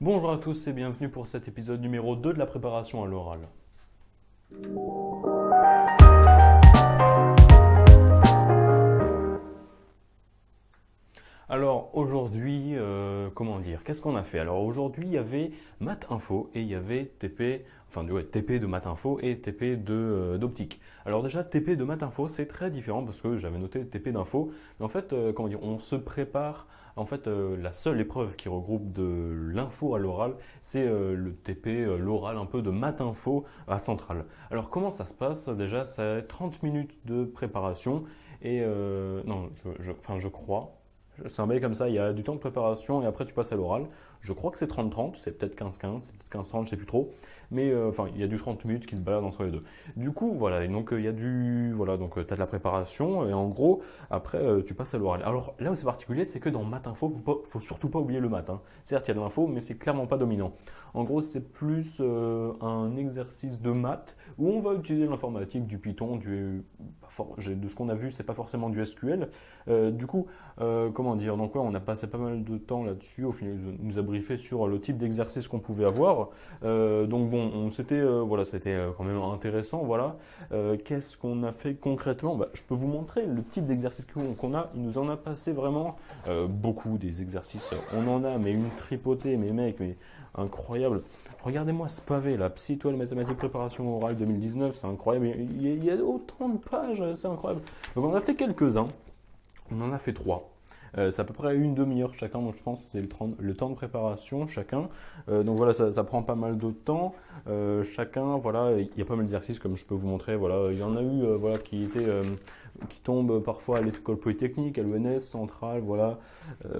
Bonjour à tous et bienvenue pour cet épisode numéro 2 de la préparation à l'oral. Alors aujourd'hui, comment dire, qu'est-ce qu'on a fait? Alors aujourd'hui, il y avait Math Info et il y avait TP, TP de Math Info et TP d'optique. Alors déjà, TP de Math Info, c'est très différent parce que j'avais noté TP d'info, mais en fait, comment dire, on se prépare. En fait, la seule épreuve qui regroupe de l'info à l'oral, c'est le TP, l'oral un peu de Math Info à Centrale. Alors comment ça se passe? Déjà, c'est 30 minutes de préparation et non, je crois. C'est un bail comme ça, il y a du temps de préparation et après tu passes à l'oral. Je crois que c'est 30-30, c'est peut-être 15-15, c'est peut-être 15-30, je sais plus trop. Mais il y a du 30 minutes qui se balade entre les deux. Du coup, voilà, et donc il y a du. Voilà, donc tu as de la préparation et en gros, après tu passes à l'oral. Alors là où c'est particulier, c'est que dans Math Info, faut surtout pas oublier le maths, hein. Certes, il y a de l'info, mais c'est clairement pas dominant. En gros, c'est plus un exercice de maths où on va utiliser l'informatique, du Python, de ce qu'on a vu, c'est pas forcément du SQL. Du coup, comment dire, donc ouais, on a passé pas mal de temps là-dessus. Au final, il nous a briefé sur le type d'exercice qu'on pouvait avoir. Donc bon, c'était quand même intéressant. Voilà. Qu'est-ce qu'on a fait concrètement? Bah, je peux vous montrer le type d'exercice qu'on a. Il nous en a passé vraiment beaucoup des exercices. On en a, mais une tripotée, mes mecs, mais incroyable. Regardez-moi ce pavé là, Psy étoile mathématiques préparation orale 2019, c'est incroyable. Il y a autant de pages, c'est incroyable. Donc on en a fait quelques-uns. On en a fait trois. C'est à peu près une demi-heure chacun, donc je pense que c'est le temps de préparation chacun. Donc voilà, ça prend pas mal de temps. Chacun, voilà, il y a pas mal d'exercices comme je peux vous montrer. Voilà, il y en a eu voilà, qui tombent parfois à l'école polytechnique, à l'ENS, centrale, voilà.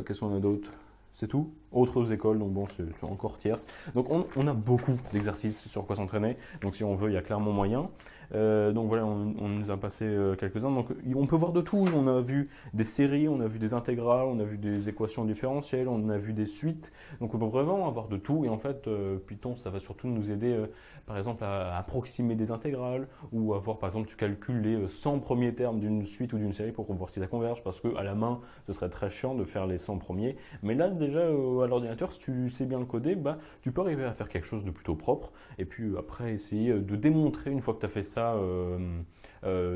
Qu'est-ce qu'on a d'autre? C'est tout. Autres écoles, donc bon, c'est encore tierce. Donc on a beaucoup d'exercices sur quoi s'entraîner. Donc si on veut, il y a clairement moyen. Donc voilà, on nous a passé quelques-uns. Donc on peut voir de tout. On a vu des séries, on a vu des intégrales, on a vu des équations différentielles, on a vu des suites. Donc on peut vraiment avoir de tout. Et en fait, Python, ça va surtout nous aider, par exemple, à approximer des intégrales ou à voir, par exemple, tu calcules les 100 premiers termes d'une suite ou d'une série pour voir si ça converge. Parce qu'à la main, ce serait très chiant de faire les 100 premiers. Mais là, déjà, à l'ordinateur, si tu sais bien le coder, bah, tu peux arriver à faire quelque chose de plutôt propre. Et puis après, essayer de démontrer, une fois que tu as fait ça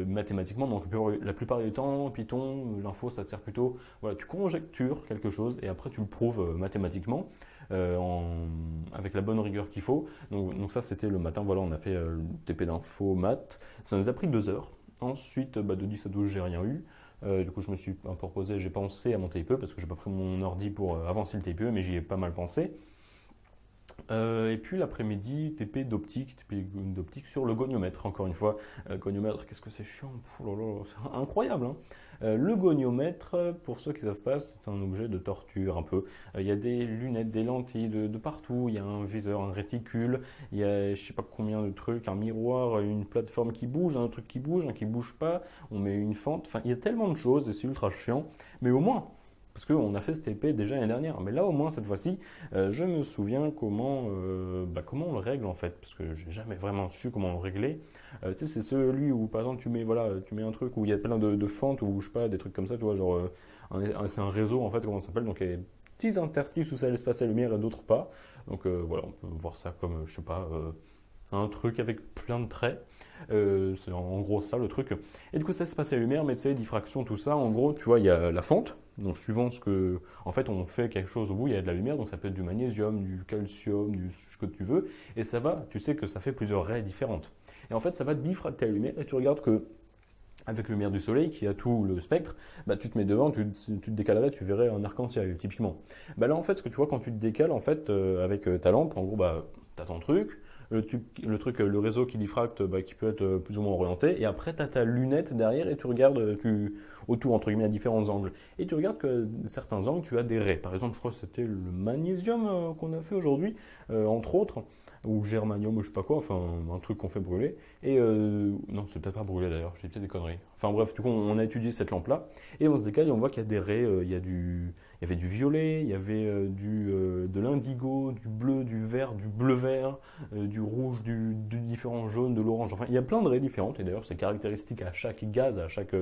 mathématiquement, donc la plupart du temps, Python, l'info, ça te sert plutôt, voilà, tu conjectures quelque chose et après tu le prouves mathématiquement. Avec la bonne rigueur qu'il faut. Donc ça, c'était le matin. Voilà, on a fait le TP d'info maths. Ça nous a pris 2 heures. Ensuite, de 10 à 12, j'ai rien eu. Du coup, je me suis un peu reposé, j'ai pensé à mon TPE parce que j'ai pas pris mon ordi pour avancer le TPE, mais j'y ai pas mal pensé. Et puis l'après-midi, TP d'optique sur le goniomètre, encore une fois. Goniomètre, qu'est-ce que c'est chiant. Ouh là là, c'est incroyable, hein. Le goniomètre, pour ceux qui ne savent pas, c'est un objet de torture un peu. Il y a des lunettes, des lentilles de partout, il y a un viseur, un réticule, il y a je sais pas combien de trucs, un miroir, une plateforme qui bouge, un truc qui bouge, un qui bouge pas, on met une fente, enfin il y a tellement de choses et c'est ultra chiant. Mais au moins, parce qu'on a fait cette épée déjà l'année dernière. Mais là, au moins, cette fois-ci, je me souviens comment on le règle en fait. Parce que j'ai jamais vraiment su comment le régler. Tu sais, c'est celui où, par exemple, tu mets un truc où il y a plein de fentes ou je sais pas, des trucs comme ça, tu vois, genre, c'est un réseau en fait, comment ça s'appelle. Donc, il y a des petits interstices où ça laisse passer la lumière et d'autres pas. Donc, voilà, on peut voir ça comme, je sais pas, un truc avec plein de traits. C'est en gros ça le truc. Et du coup, ça se passe à la lumière, mais tu sais, diffraction, tout ça. En gros, tu vois, il y a la fente. Donc, suivant ce que. En fait, on fait quelque chose au bout, il y a de la lumière. Donc, ça peut être du magnésium, du calcium, du ce que tu veux. Et ça va, tu sais que ça fait plusieurs raies différentes. Et en fait, ça va diffracter la lumière. Et tu regardes que. Avec la lumière du soleil qui a tout le spectre, bah, tu te mets devant, tu te décalerais, tu verrais un arc-en-ciel typiquement. Bah, là en fait ce que tu vois quand tu te décales en fait avec ta lampe, en gros bah, tu as ton truc, le réseau qui diffracte bah, qui peut être plus ou moins orienté, et après tu as ta lunette derrière et tu regardes autour entre guillemets à différents angles. Et tu regardes que certains angles tu as des raies. Par exemple je crois que c'était le magnésium qu'on a fait aujourd'hui, entre autres, ou germanium ou je sais pas quoi, enfin un truc qu'on fait brûler. Et non, c'est peut-être pas brûlé d'ailleurs, j'ai peut-être des conneries. Enfin bref, du coup, on a étudié cette lampe-là et on se décale et on voit qu'il y a des raies, il y avait du violet, il y avait de l'indigo, du bleu, du vert, du bleu-vert, du rouge, du différent jaune, de l'orange. Enfin, il y a plein de raies différentes et d'ailleurs, c'est caractéristique à chaque gaz, à chaque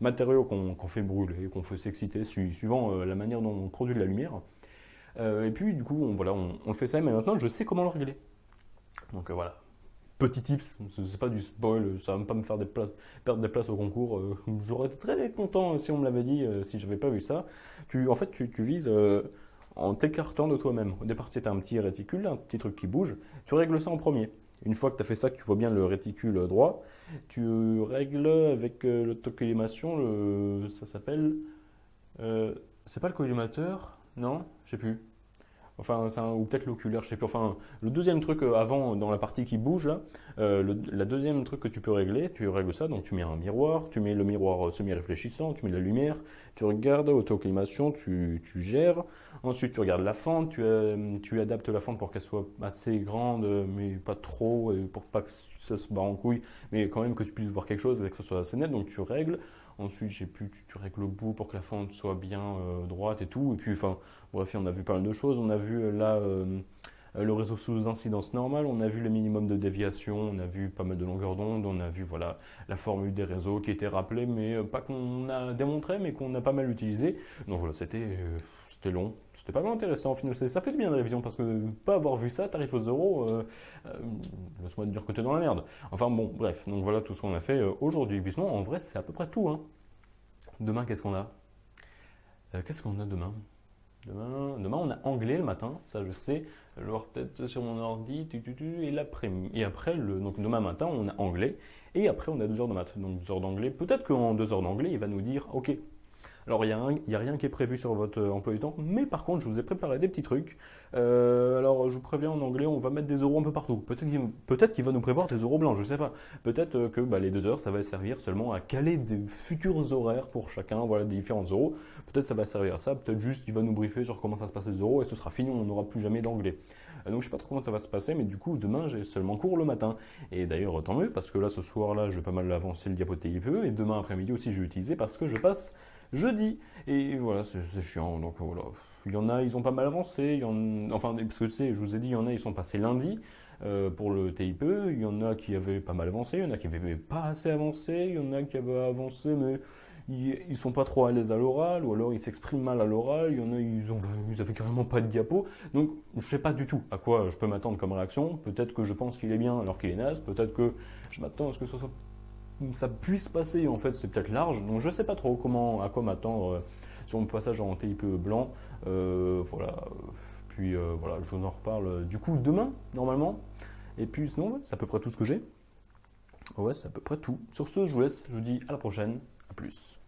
matériau qu'on fait brûler, qu'on fait s'exciter, suivant la manière dont on produit de la lumière. Et puis du coup, voilà, on le fait ça, mais maintenant je sais comment le régler. Donc voilà. Petit tips, c'est pas du spoil, ça va pas me faire perdre des places au concours. J'aurais été très content si on me l'avait dit, si j'avais pas vu ça. En fait, tu vises en t'écartant de toi-même. Au départ, c'est un petit réticule, un petit truc qui bouge. Tu règles ça en premier. Une fois que tu as fait ça, que tu vois bien le réticule droit, tu règles avec l'autocollimation, ça s'appelle. C'est pas le collimateur? Non? Je sais plus. Enfin, ou peut-être l'oculaire, je sais plus. Enfin, le deuxième truc avant, dans la partie qui bouge, là, la deuxième truc que tu peux régler, tu règles ça. Donc, tu mets un miroir, tu mets le miroir semi-réfléchissant, tu mets de la lumière, tu regardes, autoclimation, tu gères. Ensuite, tu regardes la fente, tu adaptes la fente pour qu'elle soit assez grande, mais pas trop, pour pas que ça se barre en couille, mais quand même que tu puisses voir quelque chose et que ce soit assez net. Donc, tu règles. Ensuite, j'ai plus, tu règles le bout pour que la fente soit bien droite et tout. Et puis, enfin, bref, on a vu pas mal de choses. On a vu là le réseau sous incidence normale, on a vu le minimum de déviation, on a vu pas mal de longueurs d'onde, on a vu voilà, la formule des réseaux qui était rappelée, mais pas qu'on a démontré, mais qu'on a pas mal utilisé. Donc voilà, c'était long, c'était pas mal intéressant au final. Ça fait du bien de révision parce que pas avoir vu ça, tarif aux euros, laisse-moi te dire que t'es dans la merde. Enfin bon, bref, donc voilà tout ce qu'on a fait aujourd'hui. Puis sinon, en vrai, c'est à peu près tout. Hein. Demain, qu'est-ce qu'on a Qu'est-ce qu'on a demain demain, on a anglais le matin, ça je sais. Je vais voir peut-être sur mon ordi, et l'après-midi. Et après, donc demain matin, on a anglais. Et après, on a 2 heures de maths. Donc 2 heures d'anglais. Peut-être qu'en 2 heures d'anglais, il va nous dire, ok, alors, il y a rien qui est prévu sur votre emploi du temps, mais par contre, je vous ai préparé des petits trucs. Alors, je vous préviens en anglais, on va mettre des euros un peu partout. Peut-être qu'il va nous prévoir des euros blancs, je sais pas. Peut-être que bah, les 2 heures, ça va servir seulement à caler des futurs horaires pour chacun, voilà, des différents euros. Peut-être ça va servir à ça, peut-être juste qu'il va nous briefer sur comment ça se passe les euros et ce sera fini, on n'aura plus jamais d'anglais. Donc je sais pas trop comment ça va se passer, mais du coup demain j'ai seulement cours le matin. Et d'ailleurs tant mieux, parce que là ce soir-là je vais pas mal avancer le diapotype et demain après-midi aussi je vais utiliser parce que je passe jeudi. Et voilà, c'est chiant. Donc voilà. Il y en a, ils ont pas mal avancé. Enfin, parce que tu sais, je vous ai dit, il y en a, ils sont passés lundi pour le TIPE. Il y en a qui avaient pas mal avancé. Il y en a qui avaient pas assez avancé. Il y en a qui avaient avancé, mais ils sont pas trop à l'aise à l'oral. Ou alors ils s'expriment mal à l'oral. Il y en a, ils avaient carrément pas de diapo. Donc je sais pas du tout à quoi je peux m'attendre comme réaction. Peut-être que je pense qu'il est bien alors qu'il est naze. Peut-être que je m'attends à ce que ce soit ça puisse passer, en fait, c'est peut-être large. Donc je sais pas trop à quoi m'attendre sur mon passage en TIPE blanc. Voilà. Puis voilà, je vous en reparle du coup demain, normalement. Et puis sinon, ouais, c'est à peu près tout ce que j'ai. Ouais, c'est à peu près tout. Sur ce, je vous laisse. Je vous dis à la prochaine. À plus.